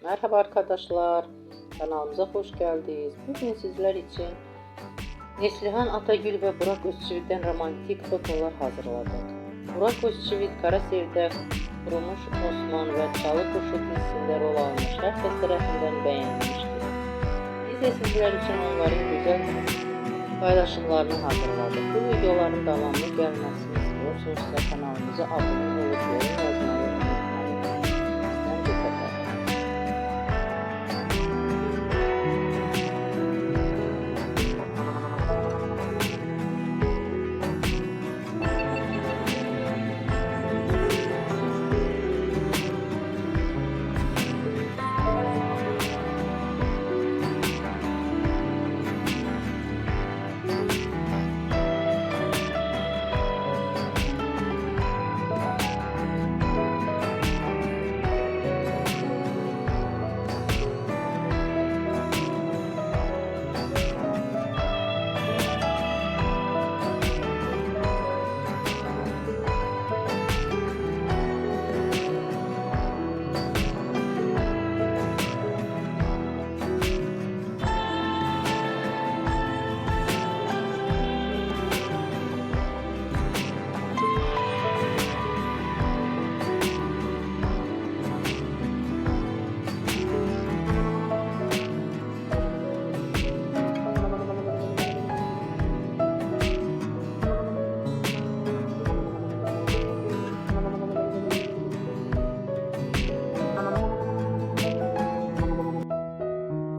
Merhaba arkadaşlar, kanalımıza hoş geldiniz. Bugün sizler için Neslihan Atagül ve Burak Özçivit'ten romantik fotolar hazırladık. Burak Özçivit Karasev'de Kurumuş Osman ve Çalı Kuşu dizisinde rol almış, herkes tarafından beğenilmiştir. Biz de sizler için onların güzel paylaşımlarını hazırladık. Bu videoların devamlı gelmesini istiyorsanız kanalımıza abone olup yorum yazmayı